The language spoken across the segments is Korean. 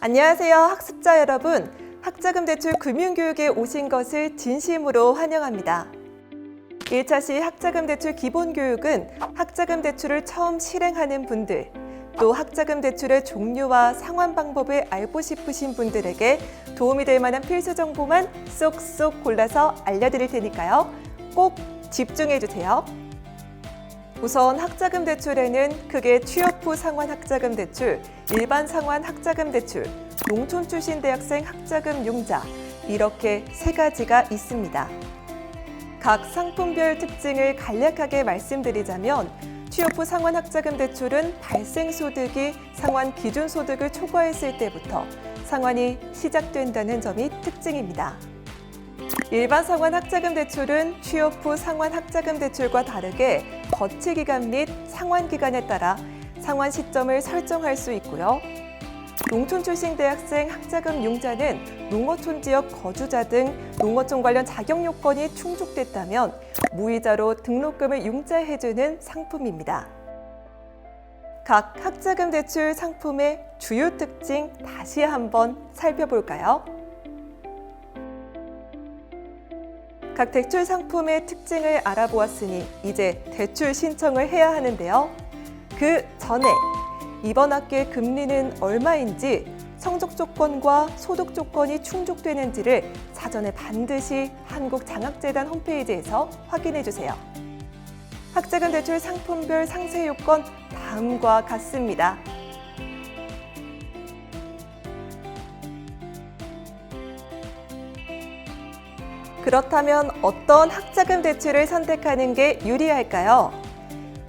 안녕하세요, 학습자 여러분. 학자금 대출 금융교육에 오신 것을 진심으로 환영합니다. 1차시 학자금 대출 기본교육은 학자금 대출을 처음 실행하는 분들, 또 학자금 대출의 종류와 상환 방법을 알고 싶으신 분들에게 도움이 될 만한 필수 정보만 쏙쏙 골라서 알려드릴 테니까요. 꼭 집중해 주세요. 우선 학자금 대출에는 크게 취업 후 상환 학자금 대출, 일반 상환 학자금 대출, 농촌 출신 대학생 학자금 융자 이렇게 세 가지가 있습니다. 각 상품별 특징을 간략하게 말씀드리자면 취업 후 상환 학자금 대출은 발생 소득이 상환 기준 소득을 초과했을 때부터 상환이 시작된다는 점이 특징입니다. 일반 상환 학자금 대출은 취업 후 상환 학자금 대출과 다르게 거치 기간 및 상환 기간에 따라 상환 시점을 설정할 수 있고요. 농촌 출신 대학생 학자금 융자는 농어촌 지역 거주자 등 농어촌 관련 자격 요건이 충족됐다면 무이자로 등록금을 융자해주는 상품입니다. 각 학자금 대출 상품의 주요 특징 다시 한번 살펴볼까요? 각 대출 상품의 특징을 알아보았으니 이제 대출 신청을 해야 하는데요. 그 전에 이번 학기의 금리는 얼마인지 성적 조건과 소득 조건이 충족되는지를 사전에 반드시 한국장학재단 홈페이지에서 확인해 주세요. 학자금 대출 상품별 상세 요건 다음과 같습니다. 그렇다면 어떤 학자금 대출을 선택하는 게 유리할까요?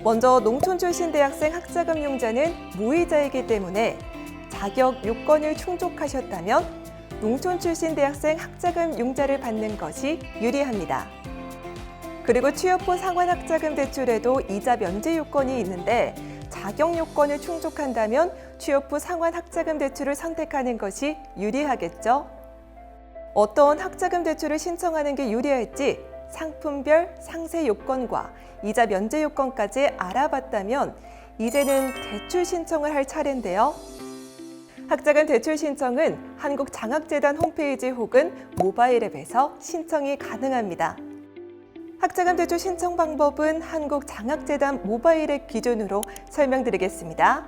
먼저 농촌 출신 대학생 학자금 융자는 무이자이기 때문에 자격 요건을 충족하셨다면 농촌 출신 대학생 학자금 융자를 받는 것이 유리합니다. 그리고 취업 후 상환 학자금 대출에도 이자 면제 요건이 있는데 자격 요건을 충족한다면 취업 후 상환 학자금 대출을 선택하는 것이 유리하겠죠? 어떤 학자금 대출을 신청하는 게 유리할지 상품별 상세 요건과 이자 면제 요건까지 알아봤다면 이제는 대출 신청을 할 차례인데요. 학자금 대출 신청은 한국장학재단 홈페이지 혹은 모바일 앱에서 신청이 가능합니다. 학자금 대출 신청 방법은 한국장학재단 모바일 앱 기준으로 설명드리겠습니다.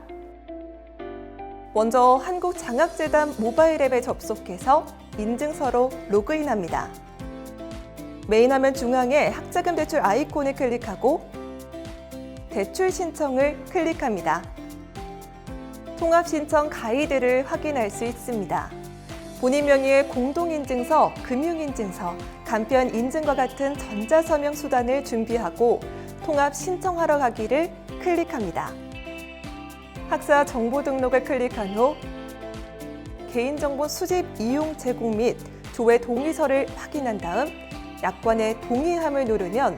먼저 한국장학재단 모바일 앱에 접속해서 인증서로 로그인합니다. 메인 화면 중앙에 학자금 대출 아이콘을 클릭하고 대출 신청을 클릭합니다. 통합 신청 가이드를 확인할 수 있습니다. 본인 명의의 공동인증서, 금융인증서, 간편 인증과 같은 전자서명 수단을 준비하고 통합 신청하러 가기를 클릭합니다. 학사 정보 등록을 클릭한 후 개인정보 수집, 이용, 제공 및 조회 동의서를 확인한 다음 약관의 동의함을 누르면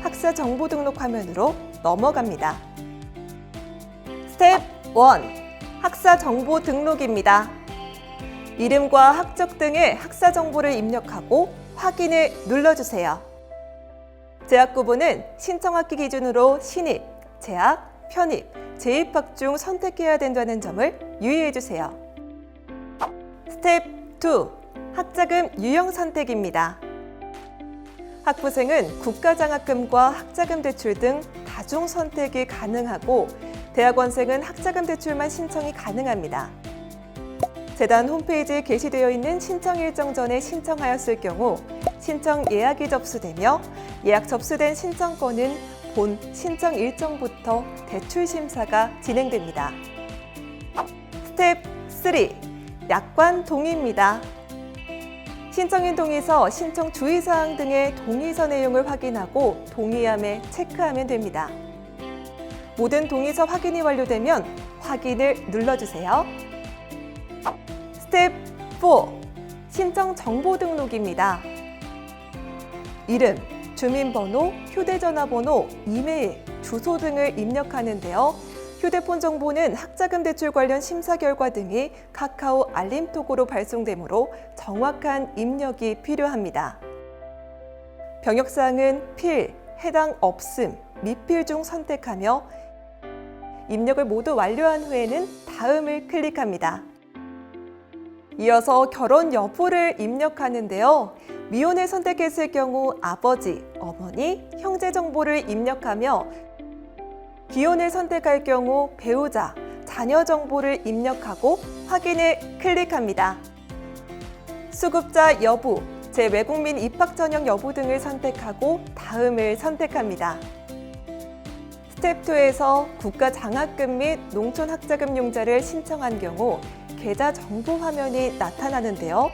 학사 정보 등록 화면으로 넘어갑니다. 스텝 1. 학사 정보 등록입니다. 이름과 학적 등의 학사 정보를 입력하고 확인을 눌러주세요. 재학 구분은 신청학기 기준으로 신입, 재학, 편입, 재입학 중 선택해야 된다는 점을 유의해주세요. 스텝 2. 학자금 유형 선택입니다. 학부생은 국가장학금과 학자금 대출 등 다중 선택이 가능하고 대학원생은 학자금 대출만 신청이 가능합니다. 재단 홈페이지에 게시되어 있는 신청 일정 전에 신청하였을 경우 신청 예약이 접수되며 예약 접수된 신청건은 본 신청 일정부터 대출 심사가 진행됩니다. 스텝 3. 약관 동의입니다. 신청인 동의서, 신청 주의사항 등의 동의서 내용을 확인하고 동의함에 체크하면 됩니다. 모든 동의서 확인이 완료되면 확인을 눌러주세요. 스텝 4. 신청 정보 등록입니다. 이름, 주민번호, 휴대전화번호, 이메일, 주소 등을 입력하는데요. 휴대폰 정보는 학자금 대출 관련 심사 결과 등이 카카오 알림톡으로 발송되므로 정확한 입력이 필요합니다. 병역사항은 필, 해당 없음, 미필 중 선택하며 입력을 모두 완료한 후에는 다음을 클릭합니다. 이어서 결혼 여부를 입력하는데요. 미혼을 선택했을 경우 아버지, 어머니, 형제 정보를 입력하며 기혼을 선택할 경우 배우자, 자녀 정보를 입력하고 확인을 클릭합니다. 수급자 여부, 재외국민 입학 전형 여부 등을 선택하고 다음을 선택합니다. 스텝 2에서 국가 장학금 및 농촌 학자금 융자를 신청한 경우 계좌 정보 화면이 나타나는데요.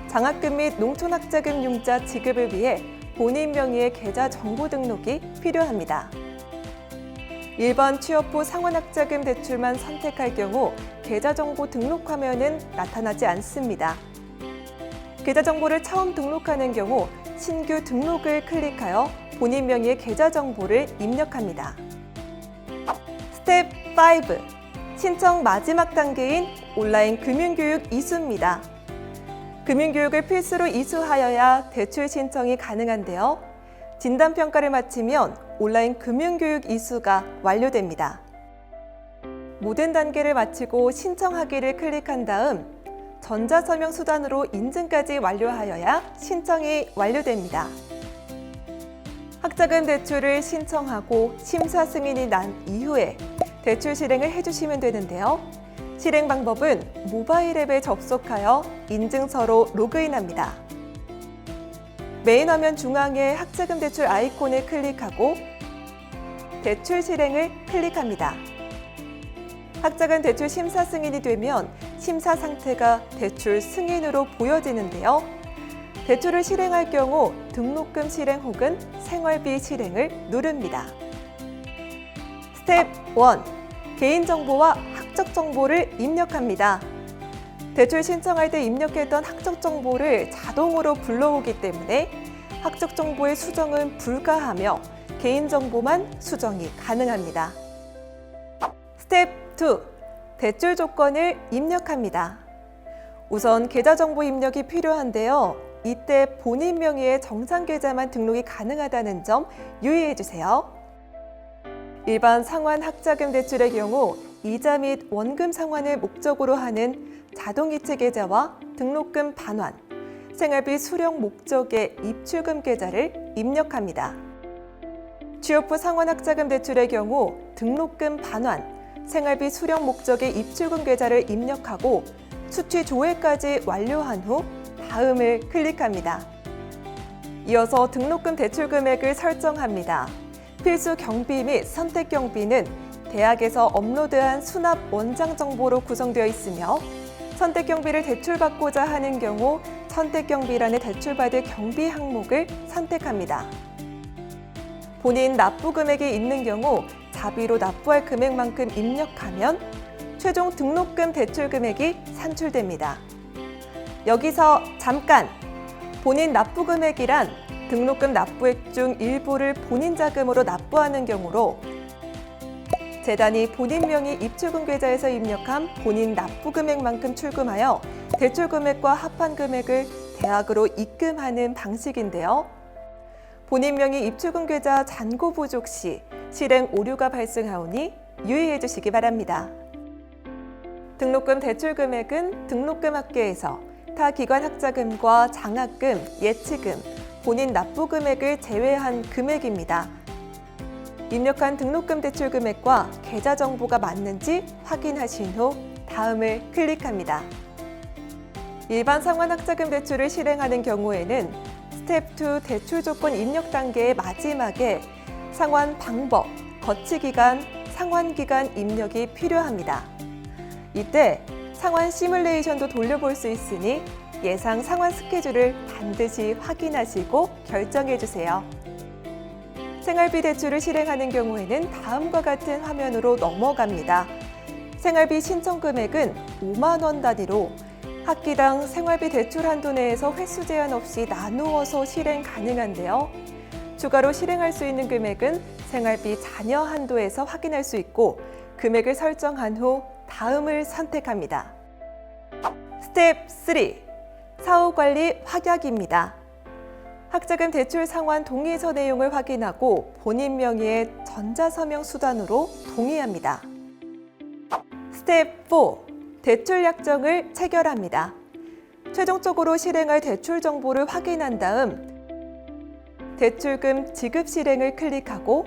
장학금 및 농촌 학자금 융자 지급을 위해 본인 명의의 계좌 정보 등록이 필요합니다. 일반 취업 후 상환학자금 대출만 선택할 경우 계좌 정보 등록 화면은 나타나지 않습니다. 계좌 정보를 처음 등록하는 경우 신규 등록을 클릭하여 본인 명의의 계좌 정보를 입력합니다. 스텝 5. 신청 마지막 단계인 온라인 금융교육 이수입니다. 금융교육을 필수로 이수하여야 대출 신청이 가능한데요. 진단평가를 마치면 온라인 금융교육 이수가 완료됩니다. 모든 단계를 마치고 신청하기를 클릭한 다음 전자서명 수단으로 인증까지 완료하여야 신청이 완료됩니다. 학자금 대출을 신청하고 심사 승인이 난 이후에 대출 실행을 해주시면 되는데요. 실행 방법은 모바일 앱에 접속하여 인증서로 로그인합니다. 메인 화면 중앙에 학자금 대출 아이콘을 클릭하고 대출 실행을 클릭합니다. 학자금 대출 심사 승인이 되면 심사 상태가 대출 승인으로 보여지는데요. 대출을 실행할 경우 등록금 실행 혹은 생활비 실행을 누릅니다. 스텝 1. 개인정보와 학적정보를 입력합니다. 대출 신청할 때 입력했던 학적정보를 자동으로 불러오기 때문에 학적정보의 수정은 불가하며 개인정보만 수정이 가능합니다. 스텝 2. 대출 조건을 입력합니다. 우선 계좌정보 입력이 필요한데요. 이때 본인 명의의 정상 계좌만 등록이 가능하다는 점 유의해 주세요. 일반 상환 학자금 대출의 경우 이자 및 원금 상환을 목적으로 하는 자동이체 계좌와 등록금 반환, 생활비 수령 목적의 입출금 계좌를 입력합니다. 취업 후 상환 학자금 대출의 경우 등록금 반환, 생활비 수령 목적의 입출금 계좌를 입력하고 수취 조회까지 완료한 후 다음을 클릭합니다. 이어서 등록금 대출 금액을 설정합니다. 필수 경비 및 선택 경비는 대학에서 업로드한 수납 원장 정보로 구성되어 있으며 선택 경비를 대출받고자 하는 경우 선택 경비란에 대출받을 경비 항목을 선택합니다. 본인 납부 금액이 있는 경우 자비로 납부할 금액만큼 입력하면 최종 등록금 대출 금액이 산출됩니다. 여기서 잠깐! 본인 납부 금액이란 등록금 납부액 중 일부를 본인 자금으로 납부하는 경우로 재단이 본인 명의 입출금 계좌에서 입력한 본인 납부 금액만큼 출금하여 대출 금액과 합한 금액을 대학으로 입금하는 방식인데요. 본인 명의 입출금 계좌 잔고 부족 시 실행 오류가 발생하오니 유의해 주시기 바랍니다. 등록금 대출 금액은 등록금 합계에서 타 기관 학자금과 장학금, 예치금, 본인 납부 금액을 제외한 금액입니다. 입력한 등록금 대출 금액과 계좌 정보가 맞는지 확인하신 후 다음을 클릭합니다. 일반 상환 학자금 대출을 실행하는 경우에는 스텝 2 대출 조건 입력 단계의 마지막에 상환 방법, 거치 기간, 상환 기간 입력이 필요합니다. 이때 상환 시뮬레이션도 돌려볼 수 있으니 예상 상환 스케줄을 반드시 확인하시고 결정해 주세요. 생활비 대출을 실행하는 경우에는 다음과 같은 화면으로 넘어갑니다. 생활비 신청 금액은 5만 원 단위로 학기당 생활비 대출 한도 내에서 횟수 제한 없이 나누어서 실행 가능한데요. 추가로 실행할 수 있는 금액은 생활비 잔여 한도에서 확인할 수 있고 금액을 설정한 후 다음을 선택합니다. 스텝 3. 사후관리 확약입니다. 학자금 대출 상환 동의서 내용을 확인하고 본인 명의의 전자서명 수단으로 동의합니다. 스텝 4. 대출 약정을 체결합니다. 최종적으로 실행할 대출 정보를 확인한 다음 대출금 지급 실행을 클릭하고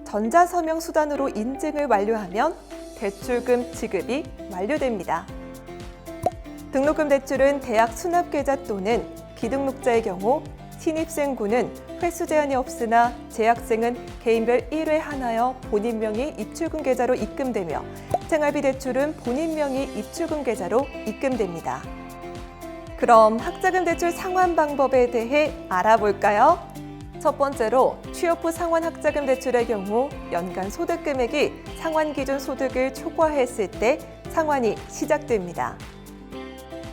전자서명 수단으로 인증을 완료하면 대출금 지급이 완료됩니다. 등록금 대출은 대학 수납계좌 또는 비등록자의 경우 신입생군은 횟수 제한이 없으나 재학생은 개인별 1회 하나여 본인 명의 입출금 계좌로 입금되며 생활비 대출은 본인 명의 입출금 계좌로 입금됩니다. 그럼 학자금 대출 상환 방법에 대해 알아볼까요? 첫 번째로 취업 후 상환 학자금 대출의 경우 연간 소득 금액이 상환 기준 소득을 초과했을 때 상환이 시작됩니다.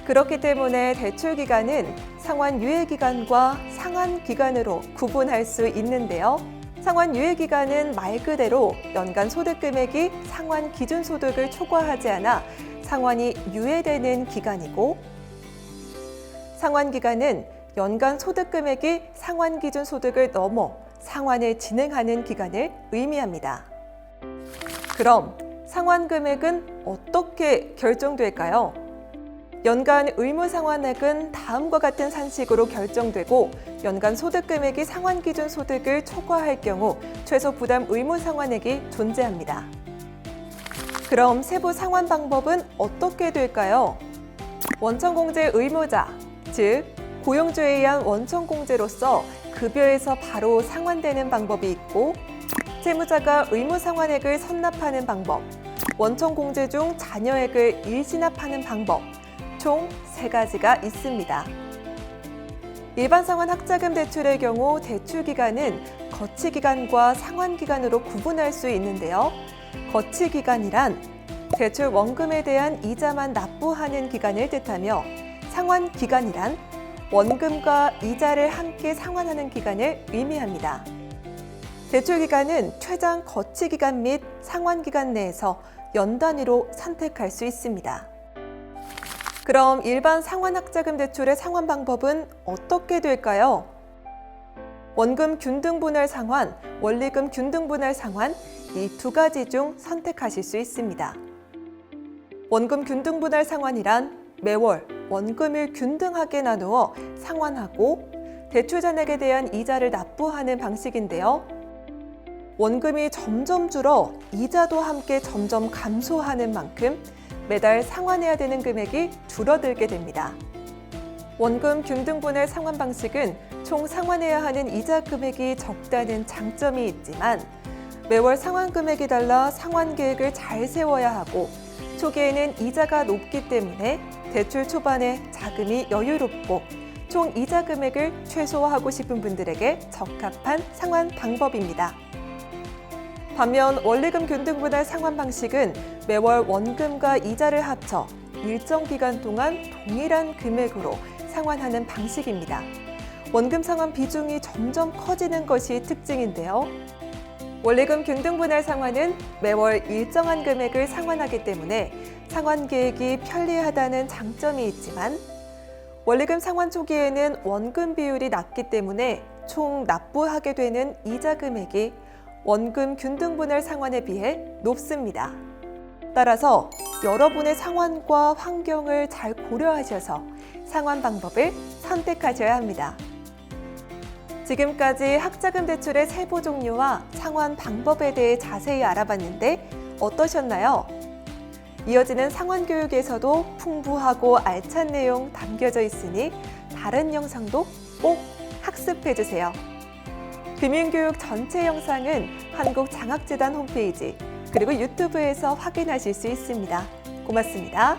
그렇기 때문에 대출 기간은 상환 유예 기간과 상환 기간으로 구분할 수 있는데요. 상환 유예 기간은 말 그대로 연간 소득 금액이 상환 기준 소득을 초과하지 않아 상환이 유예되는 기간이고, 상환 기간은 연간 소득 금액이 상환 기준 소득을 넘어 상환을 진행하는 기간을 의미합니다. 그럼 상환 금액은 어떻게 결정될까요? 연간 의무 상환액은 다음과 같은 산식으로 결정되고 연간 소득 금액이 상환 기준 소득을 초과할 경우 최소 부담 의무 상환액이 존재합니다. 그럼 세부 상환 방법은 어떻게 될까요? 원천공제 의무자, 즉 고용주에 의한 원천공제로서 급여에서 바로 상환되는 방법이 있고, 채무자가 의무 상환액을 선납하는 방법, 원천공제 중 잔여액을 일시납하는 방법, 총 3가지가 있습니다. 일반 상환 학자금 대출의 경우 대출 기간은 거치 기간과 상환 기간으로 구분할 수 있는데요. 거치 기간이란 대출 원금에 대한 이자만 납부하는 기간을 뜻하며, 상환 기간이란 원금과 이자를 함께 상환하는 기간을 의미합니다. 대출 기간은 최장 거치 기간 및 상환 기간 내에서 연 단위로 선택할 수 있습니다. 그럼 일반 상환 학자금 대출의 상환 방법은 어떻게 될까요? 원금 균등 분할 상환, 원리금 균등 분할 상환, 이 2가지 중 선택하실 수 있습니다. 원금 균등 분할 상환이란 매월 원금을 균등하게 나누어 상환하고 대출 잔액에 대한 이자를 납부하는 방식인데요. 원금이 점점 줄어 이자도 함께 점점 감소하는 만큼 매달 상환해야 되는 금액이 줄어들게 됩니다. 원금 균등 분할 상환 방식은 총 상환해야 하는 이자 금액이 적다는 장점이 있지만 매월 상환 금액이 달라 상환 계획을 잘 세워야 하고, 초기에는 이자가 높기 때문에 대출 초반에 자금이 여유롭고 총 이자 금액을 최소화하고 싶은 분들에게 적합한 상환 방법입니다. 반면 원리금 균등 분할 상환 방식은 매월 원금과 이자를 합쳐 일정 기간 동안 동일한 금액으로 상환하는 방식입니다. 원금 상환 비중이 점점 커지는 것이 특징인데요. 원리금 균등 분할 상환은 매월 일정한 금액을 상환하기 때문에 상환 계획이 편리하다는 장점이 있지만, 원리금 상환 초기에는 원금 비율이 낮기 때문에 총 납부하게 되는 이자 금액이 원금 균등 분할 상환에 비해 높습니다. 따라서 여러분의 상환과 환경을 잘 고려하셔서 상환 방법을 선택하셔야 합니다. 지금까지 학자금 대출의 세부 종류와 상환 방법에 대해 자세히 알아봤는데 어떠셨나요? 이어지는 상환 교육에서도 풍부하고 알찬 내용 담겨져 있으니 다른 영상도 꼭 학습해주세요. 금융교육 전체 영상은 한국장학재단 홈페이지 그리고 유튜브에서 확인하실 수 있습니다. 고맙습니다.